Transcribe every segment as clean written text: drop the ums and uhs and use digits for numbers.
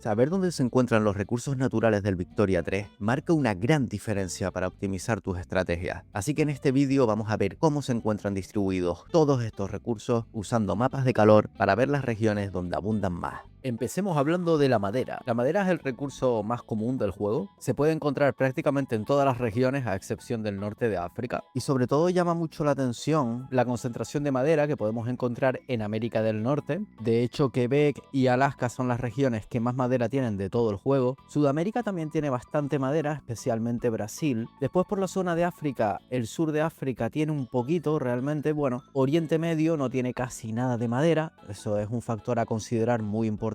Saber dónde se encuentran los recursos naturales del Victoria 3 marca una gran diferencia para optimizar tus estrategias. Así que en este vídeo vamos a ver cómo se encuentran distribuidos todos estos recursos usando mapas de calor para ver las regiones donde abundan más. Empecemos hablando de la madera. La madera es el recurso más común del juego. Se puede encontrar prácticamente en todas las regiones a excepción del norte de África. Y sobre todo llama mucho la atención la concentración de madera que podemos encontrar en América del Norte. De hecho, Quebec y Alaska son las regiones que más madera tienen de todo el juego. Sudamérica también tiene bastante madera, especialmente Brasil. Después por la zona de África, el sur de África tiene un poquito realmente. Bueno, Oriente Medio no tiene casi nada de madera. Eso es un factor a considerar muy importante.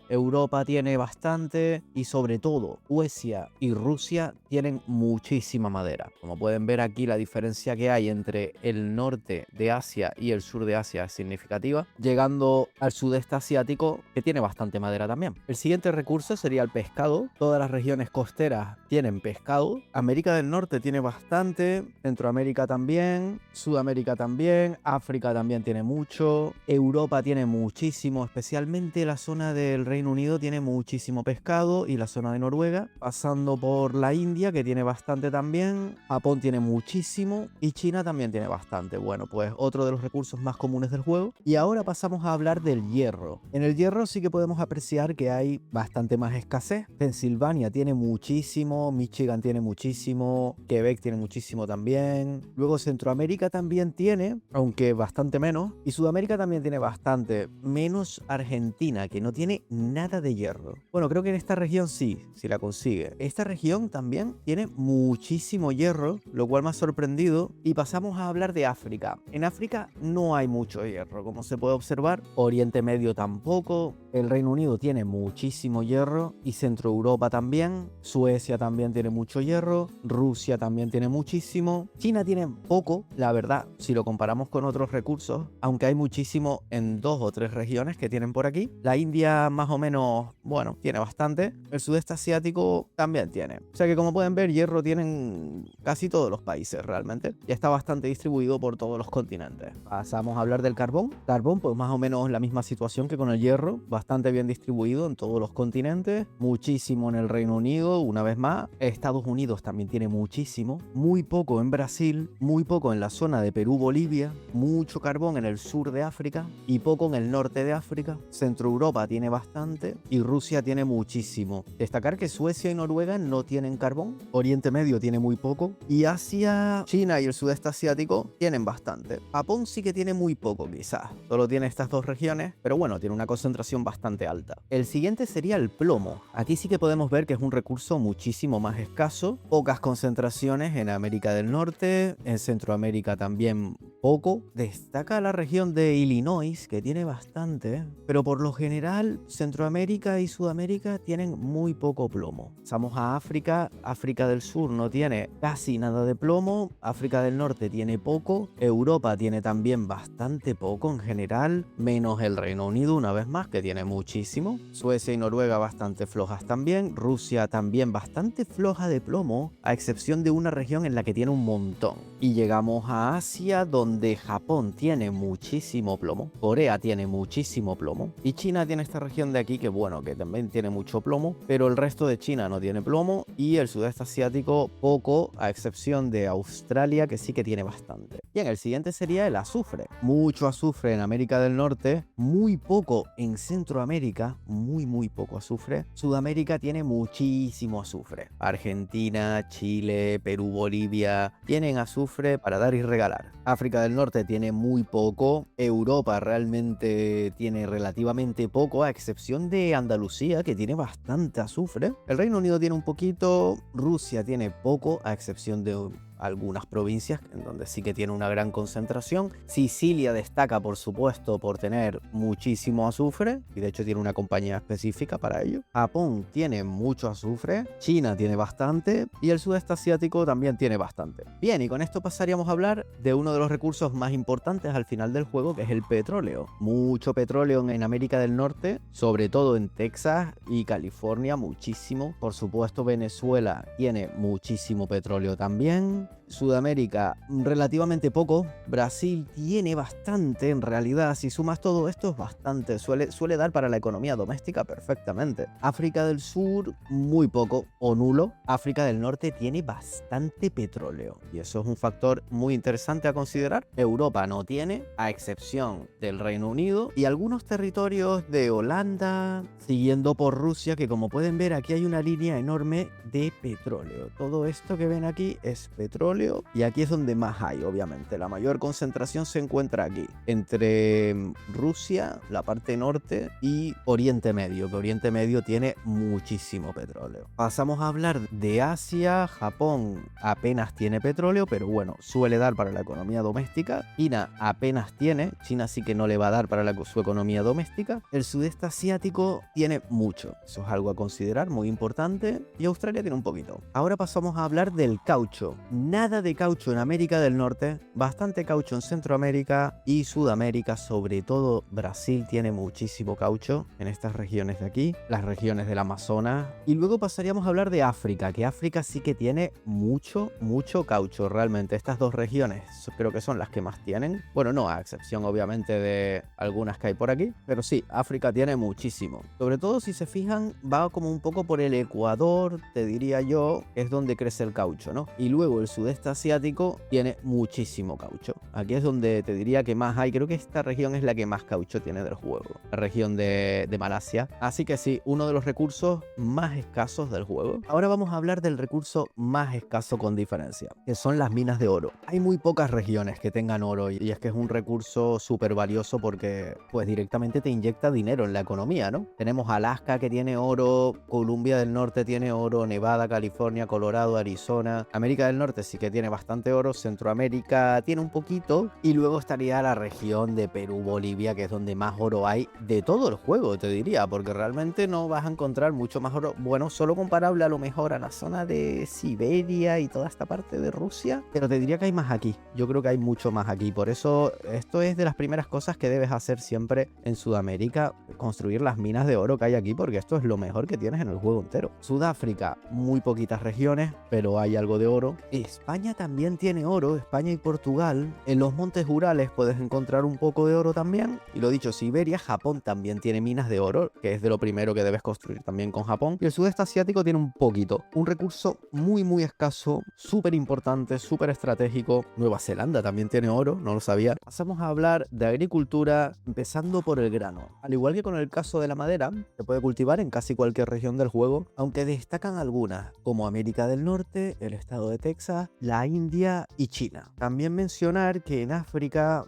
Europa tiene bastante y sobre todo Suecia y Rusia tienen muchísima madera. Como pueden ver aquí, la diferencia que hay entre el norte de Asia y el sur de Asia es significativa, llegando al sudeste asiático, que tiene bastante madera también. El siguiente recurso sería el pescado. Todas las regiones costeras tienen pescado. América del Norte tiene bastante, Centroamérica también, Sudamérica también, África también tiene mucho, Europa tiene muchísimo, especialmente la zona del Reino Unido tiene muchísimo pescado y la zona de Noruega, pasando por la India, que tiene bastante también, Japón tiene muchísimo y China también tiene bastante. Bueno, pues otro de los recursos más comunes del juego. Y ahora pasamos a hablar del hierro. En el hierro sí que podemos apreciar que hay bastante más escasez. Pensilvania tiene muchísimo, Michigan tiene muchísimo, Quebec tiene muchísimo también. Luego Centroamérica también tiene, aunque bastante menos, y Sudamérica también tiene bastante, menos Argentina, que no tiene nada de hierro. Bueno, creo que en esta región sí la consigue. Esta región también tiene muchísimo hierro, lo cual me ha sorprendido. Y pasamos a hablar de África. En África no hay mucho hierro, como se puede observar. Oriente Medio tampoco. El Reino Unido tiene muchísimo hierro y Centro Europa también. Suecia también tiene mucho hierro. Rusia también tiene muchísimo. China tiene poco, la verdad, si lo comparamos con otros recursos, aunque hay muchísimo en 2 o 3 regiones que tienen por aquí. La India más o menos, bueno, tiene bastante. El sudeste asiático también tiene. O sea que como pueden ver, hierro tienen casi todos los países realmente. Y está bastante distribuido por todos los continentes. Pasamos a hablar del carbón. Carbón, pues más o menos la misma situación que con el hierro. Bastante bien distribuido en todos los continentes. Muchísimo en el Reino Unido, una vez más. Estados Unidos también tiene muchísimo. Muy poco en Brasil. Muy poco en la zona de Perú, Bolivia. Mucho carbón en el sur de África. Y poco en el norte de África. Centro Europa tiene bastante y Rusia tiene muchísimo. Destacar que Suecia y Noruega no tienen carbón, Oriente Medio tiene muy poco y Asia, China y el sudeste asiático tienen bastante. Japón sí que tiene muy poco quizás, solo tiene estas 2 regiones, pero bueno, tiene una concentración bastante alta. El siguiente sería el plomo. Aquí sí que podemos ver que es un recurso muchísimo más escaso, pocas concentraciones en América del Norte, en Centroamérica también poco. Destaca la región de Illinois, que tiene bastante, pero por lo general Centroamérica y Sudamérica tienen muy poco plomo. Pasamos a África. África del Sur no tiene casi nada de plomo, África del Norte tiene poco, Europa tiene también bastante poco en general, menos el Reino Unido una vez más, que tiene muchísimo. Suecia y Noruega bastante flojas también, Rusia también bastante floja de plomo, a excepción de una región en la que tiene un montón. Y llegamos a Asia, donde Japón tiene muchísimo plomo, Corea tiene muchísimo plomo y China tiene esta región de aquí que bueno, que también tiene mucho plomo, pero el resto de China no tiene plomo y el sudeste asiático poco, a excepción de Australia, que sí que tiene bastante. Bien, el siguiente sería el azufre. Mucho azufre en América del Norte, muy poco en Centroamérica, muy poco azufre. Sudamérica tiene muchísimo azufre. Argentina, Chile, Perú, Bolivia tienen azufre para dar y regalar. África del Norte tiene muy poco. Europa realmente tiene relativamente poco, a excepción de Andalucía, que tiene bastante azufre. El Reino Unido tiene un poquito. Rusia tiene poco, a excepción de algunas provincias en donde sí que tiene una gran concentración. Sicilia destaca, por supuesto, por tener muchísimo azufre y de hecho tiene una compañía específica para ello. Japón tiene mucho azufre, China tiene bastante y el sudeste asiático también tiene bastante. Bien, y con esto pasaríamos a hablar de uno de los recursos más importantes al final del juego, que es el petróleo. Mucho petróleo en América del Norte, sobre todo en Texas y California, muchísimo. Por supuesto, Venezuela tiene muchísimo petróleo también. Sudamérica relativamente poco. Brasil tiene bastante en realidad. Si sumas todo esto es bastante. Suele dar para la economía doméstica perfectamente. África del Sur muy poco o nulo. África del Norte tiene bastante petróleo y eso es un factor muy interesante a considerar. Europa no tiene, a excepción del Reino Unido y algunos territorios de Holanda, siguiendo por Rusia, que como pueden ver aquí hay una línea enorme de petróleo. Todo esto que ven aquí es petróleo y aquí es donde más hay, obviamente. La mayor concentración se encuentra aquí, entre Rusia, la parte norte, y Oriente Medio, que Oriente Medio tiene muchísimo petróleo. Pasamos a hablar de Asia. Japón apenas tiene petróleo, pero bueno, suele dar para la economía doméstica. China apenas tiene, China sí que no le va a dar para su economía doméstica. El sudeste asiático tiene mucho, eso es algo a considerar, muy importante, y Australia tiene un poquito. Ahora pasamos a hablar del caucho. Nada de caucho en América del Norte, bastante caucho en Centroamérica y Sudamérica, sobre todo Brasil tiene muchísimo caucho en estas regiones de aquí, las regiones del Amazonas. Y luego pasaríamos a hablar de África, que África sí que tiene mucho caucho realmente. Estas dos regiones creo que son las que más tienen. Bueno, no, a excepción obviamente de algunas que hay por aquí, pero sí, África tiene muchísimo. Sobre todo si se fijan, va como un poco por el Ecuador, te diría yo, es donde crece el caucho, ¿no? Y luego el sudeste asiático tiene muchísimo caucho. Aquí es donde te diría que más hay. Creo que esta región es la que más caucho tiene del juego, la región de Malasia. Así que sí, uno de los recursos más escasos del juego. Ahora vamos a hablar del recurso más escaso con diferencia, que son las minas de oro. Hay muy pocas regiones que tengan oro y es que es un recurso súper valioso porque pues directamente te inyecta dinero en la economía, ¿no? Tenemos Alaska que tiene oro, Columbia del Norte tiene oro, Nevada, California, Colorado, Arizona. América del Norte sí que tiene bastante oro, Centroamérica tiene un poquito y luego estaría la región de Perú, Bolivia, que es donde más oro hay de todo el juego, te diría, porque realmente no vas a encontrar mucho más oro, bueno, solo comparable a lo mejor a la zona de Siberia y toda esta parte de Rusia, pero te diría que hay más aquí. Yo creo que hay mucho más aquí, por eso esto es de las primeras cosas que debes hacer siempre en Sudamérica, construir las minas de oro que hay aquí, porque esto es lo mejor que tienes en el juego entero. Sudáfrica, muy poquitas regiones, pero hay algo de oro. España también tiene oro, España y Portugal. En los montes Urales puedes encontrar un poco de oro también. Y lo dicho, Siberia, Japón también tiene minas de oro, que es de lo primero que debes construir también con Japón. Y el sudeste asiático tiene un poquito. Un recurso muy escaso, súper importante, súper estratégico. Nueva Zelanda también tiene oro, no lo sabía. Pasamos a hablar de agricultura, empezando por el grano. Al igual que con el caso de la madera, se puede cultivar en casi cualquier región del juego, aunque destacan algunas, como América del Norte, el estado de Texas, la India y China. También mencionar que en África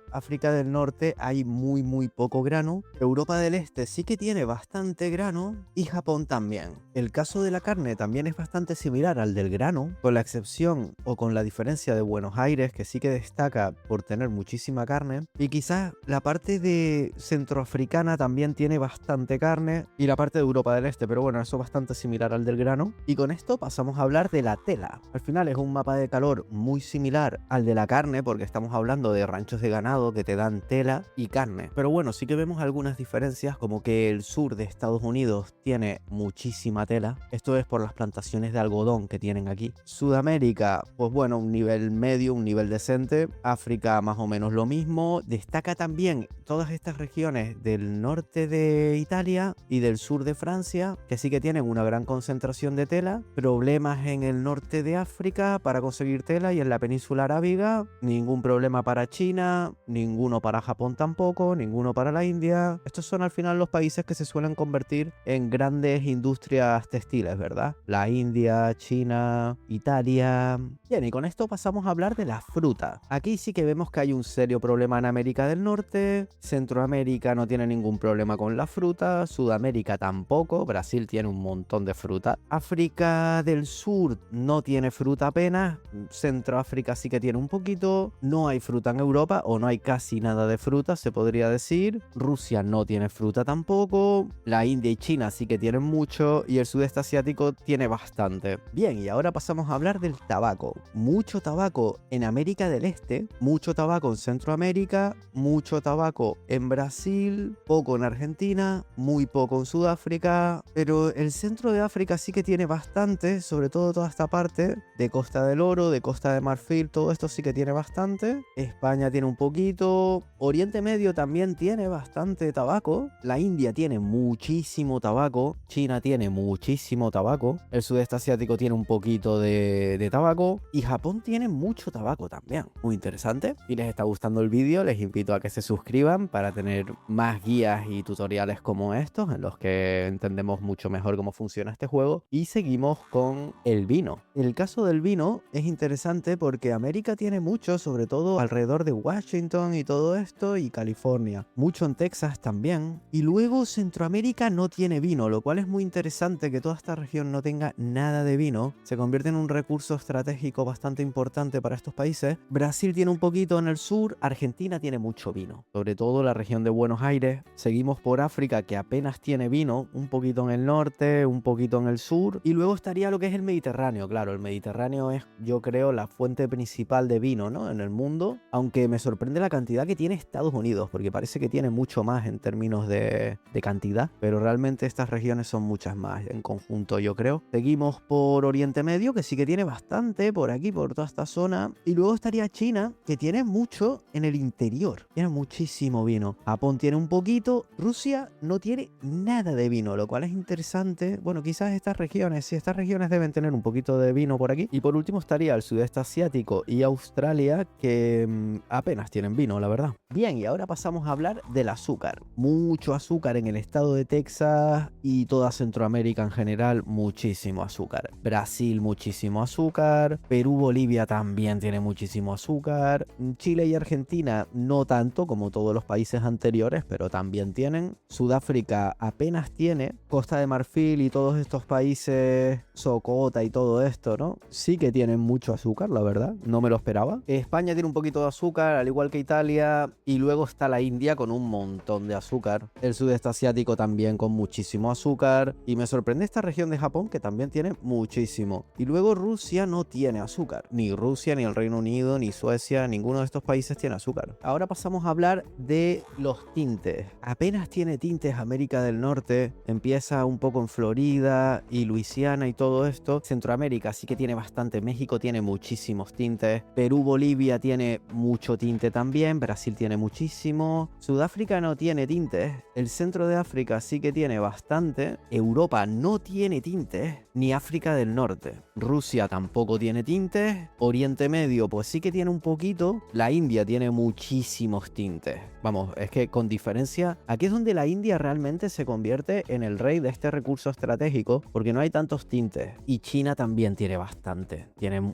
del Norte hay muy poco grano. Europa del Este sí que tiene bastante grano y Japón también. El caso de la carne también es bastante similar al del grano, con la excepción o con la diferencia de Buenos Aires, que sí que destaca por tener muchísima carne, y quizás la parte de centroafricana también tiene bastante carne, y la parte de Europa del Este, pero bueno, eso es bastante similar al del grano. Y con esto pasamos a hablar de la tela. Al final es un mapa de calor muy similar al de la carne, porque estamos hablando de ranchos de ganado que te dan tela y carne, pero bueno, sí que vemos algunas diferencias, como que el sur de Estados Unidos tiene muchísima tela. Esto es por las plantaciones de algodón que tienen aquí. Sudamérica, pues bueno, un nivel medio, un nivel decente. África más o menos lo mismo. Destaca también todas estas regiones del norte de Italia y del sur de Francia, que sí que tienen una gran concentración de tela. Problemas en el norte de África para conseguir tela, y en la península arábiga ningún problema para China, ninguno para Japón tampoco, ninguno para la India. Estos son al final los países que se suelen convertir en grandes industrias textiles, ¿verdad? La India, China, Italia. Bien, y con esto pasamos a hablar de la fruta. Aquí sí que vemos que hay un serio problema en América del Norte. Centroamérica no tiene ningún problema con la fruta. Sudamérica tampoco. Brasil tiene un montón de fruta. África del Sur no tiene fruta apenas. Centroáfrica sí que tiene un poquito. No hay fruta en Europa, o no hay casi nada de fruta, se podría decir. Rusia no tiene fruta tampoco. La India y China sí que tienen mucho, y el sudeste asiático tiene bastante. Bien, y ahora pasamos a hablar del tabaco. Mucho tabaco en América del Este, mucho tabaco en Centroamérica, mucho tabaco en Brasil, poco en Argentina, muy poco en Sudáfrica, pero el centro de África sí que tiene bastante, sobre todo toda esta parte de Costa del oro, de Costa de Marfil, todo esto sí que tiene bastante. España tiene un poquito. Oriente Medio también tiene bastante tabaco. La India tiene muchísimo tabaco. China tiene muchísimo tabaco. El sudeste asiático tiene un poquito de tabaco. Y Japón tiene mucho tabaco también. Muy interesante. Si les está gustando el vídeo, les invito a que se suscriban para tener más guías y tutoriales como estos, en los que entendemos mucho mejor cómo funciona este juego. Y seguimos con el vino. El caso del vino es interesante porque América tiene mucho, sobre todo alrededor de Washington y todo esto, y California. Mucho en Texas también. Y luego Centroamérica no tiene vino, lo cual es muy interesante que toda esta región no tenga nada de vino. Se convierte en un recurso estratégico bastante importante para estos países. Brasil tiene un poquito en el sur, Argentina tiene mucho vino, sobre todo la región de Buenos Aires. Seguimos por África, que apenas tiene vino, un poquito en el norte, un poquito en el sur, y luego estaría lo que es el Mediterráneo. Claro, el Mediterráneo es, yo creo, la fuente principal de vino, ¿no?, en el mundo, aunque me sorprende la cantidad que tiene Estados Unidos, porque parece que tiene mucho más en términos de cantidad, pero realmente estas regiones son muchas más en conjunto, yo creo. Seguimos por Oriente Medio, que sí que tiene bastante por aquí, por toda esta zona, y luego estaría China, que tiene mucho en el interior, tiene muchísimo vino. Japón tiene un poquito, Rusia no tiene nada de vino, lo cual es interesante. Bueno, quizás estas regiones, sí, estas regiones deben tener un poquito de vino por aquí. Y por último estaría el sudeste asiático y Australia, que apenas tienen vino, la verdad. Bien, y ahora pasamos a hablar del azúcar. Mucho azúcar en el estado de Texas y toda Centroamérica en general, muchísimo azúcar. Brasil, muchísimo azúcar. Perú, Bolivia también tiene muchísimo azúcar. Chile y Argentina no tanto como todos los países anteriores, pero también tienen. Sudáfrica apenas tiene. Costa de Marfil y todos estos países, Socota y todo esto, ¿no?, sí que tienen mucho azúcar, la verdad. No me lo esperaba. España tiene un poquito de azúcar, al igual que Italia. Y luego está la India con un montón de azúcar. El sudeste asiático también con muchísimo azúcar. Y me sorprende esta región de Japón, que también tiene muchísimo. Y luego Rusia no tiene azúcar. Ni Rusia, ni el Reino Unido, ni Suecia, ninguno de estos países tiene azúcar. Ahora pasamos a hablar de los tintes. Apenas tiene tintes América del Norte. Empieza un poco en Florida y Luisiana y todo esto. Centroamérica sí que tiene bastante. México tiene muchísimos tintes. Perú, Bolivia tiene mucho tinte también. Brasil tiene muchísimo. Sudáfrica no tiene tintes. El centro de África sí que tiene bastante. Europa no tiene tintes. Ni África del Norte. Rusia tampoco tiene tintes. Oriente Medio pues sí que tiene un poquito. La India tiene muchísimos tintes. Vamos, es que con diferencia, aquí es donde la India realmente se convierte en el rey de este recurso estratégico, porque no hay tantos tintes. Y China también tiene bastante.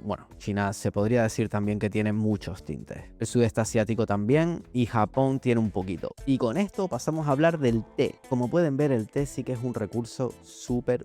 Bueno, China se podría decir también que tiene muchos tintes. El sudeste asiático también, y Japón tiene un poquito. Y con esto pasamos a hablar del té. Como pueden ver, el té sí que es un recurso súper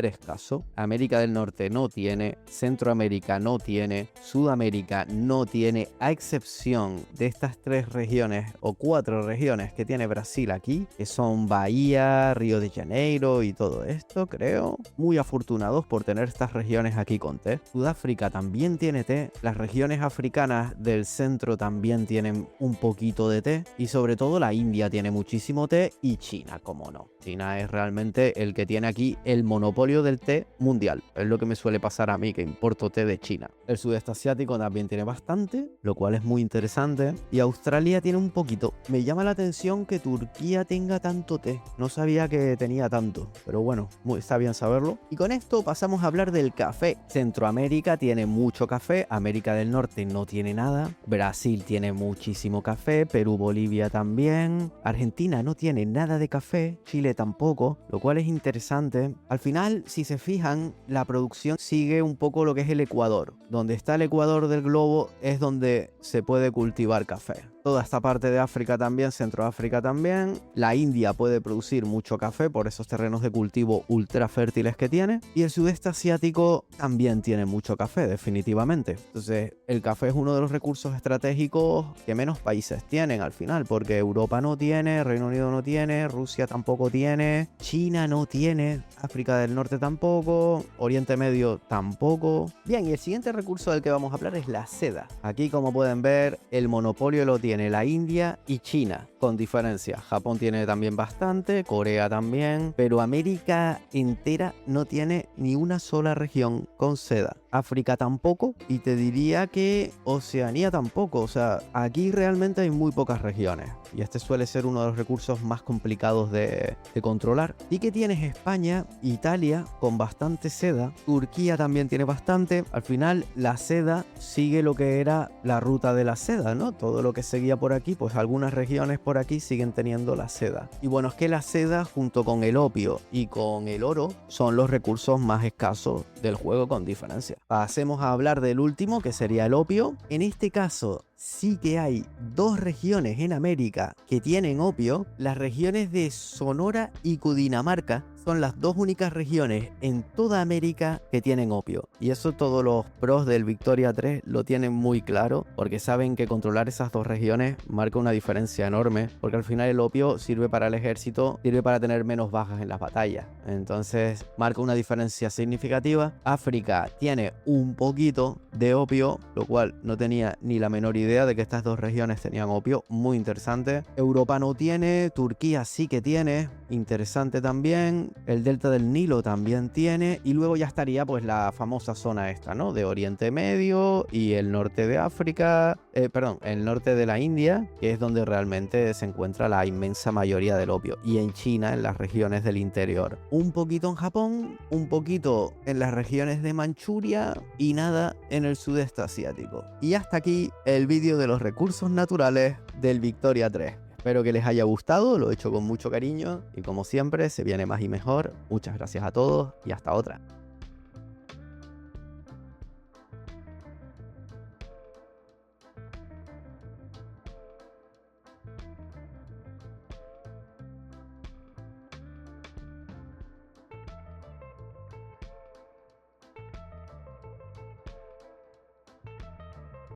escaso. América del Norte no tiene, Centroamérica no tiene, Sudamérica no tiene, a excepción de estas 3 regiones o 4 regiones que tiene Brasil aquí, que son Bahía, Río de Janeiro y todo esto, creo. Muy afortunados por tener estas regiones aquí con té. Sudáfrica también tiene té. Las regiones africanas del centro también tienen un poquito de té. Y sobre todo la India tiene muchísimo té, y China, como no. China es realmente el que tiene aquí el monopolio del té mundial. Es lo que me suele pasar a mí, que importo té de China. El sudeste asiático también tiene bastante, lo cual es muy interesante. Y Australia tiene un poquito. Me llama la atención que Turquía tenga tanto té. No sabía que tenía tanto, pero bueno, está bien saberlo. Y con esto pasamos a hablar del café. Centroamérica tiene mucho café, América del Norte no tiene nada, Brasil tiene muchísimo café, Perú, Bolivia también, Argentina no tiene nada de café, Chile tampoco, lo cual es interesante. Al final, si se fijan, la producción sigue un poco lo que es el Ecuador. Donde está el Ecuador del globo es donde se puede cultivar café. Toda esta parte de África también, Centroáfrica también. La India puede producir mucho café por esos terrenos de cultivo ultra fértiles que tiene. Y el sudeste asiático también tiene mucho café, definitivamente. Entonces, el café es uno de los recursos estratégicos que menos países tienen al final, porque Europa no tiene, Reino Unido no tiene, Rusia tampoco tiene, China no tiene, África del Norte tampoco, Oriente Medio tampoco. Bien, y el siguiente recurso del que vamos a hablar es la seda. Aquí, como pueden ver, el monopolio lo tiene la India y China, con diferencia. Japón tiene también bastante, Corea también, pero América entera no tiene ni una sola región con seda. África tampoco, y te diría que Oceanía tampoco. O sea, aquí realmente hay muy pocas regiones y este suele ser uno de los recursos más complicados de controlar. Y que tienes España, Italia con bastante seda, Turquía también tiene bastante. Al final la seda sigue lo que era la ruta de la seda, ¿no? Todo lo que seguía por aquí, pues algunas regiones por aquí siguen teniendo la seda. Y bueno, es que la seda junto con el opio y con el oro son los recursos más escasos del juego con diferencia. Pasemos a hablar del último, que sería el opio. En este caso sí que hay dos regiones en América que tienen opio. Las regiones de Sonora y Cundinamarca son las dos únicas regiones en toda América que tienen opio. Y eso todos los pros del Victoria 3 lo tienen muy claro, porque saben que controlar esas dos regiones marca una diferencia enorme, porque al final el opio sirve para el ejército, sirve para tener menos bajas en las batallas. Entonces marca una diferencia significativa. África tiene un poquito de opio, lo cual no tenía ni la menor idea de que estas dos regiones tenían opio, muy interesante. Europa no tiene, Turquía sí que tiene, interesante también. El delta del Nilo también tiene, y luego ya estaría pues la famosa zona esta, ¿no? De Oriente Medio y el norte de África, el norte de la India, que es donde realmente se encuentra la inmensa mayoría del opio, y en China, en las regiones del interior. Un poquito en Japón, un poquito en las regiones de Manchuria y nada en el sudeste asiático. Y hasta aquí el vídeo de los recursos naturales del Victoria 3. Espero que les haya gustado, lo he hecho con mucho cariño y como siempre se viene más y mejor. Muchas gracias a todos y hasta otra.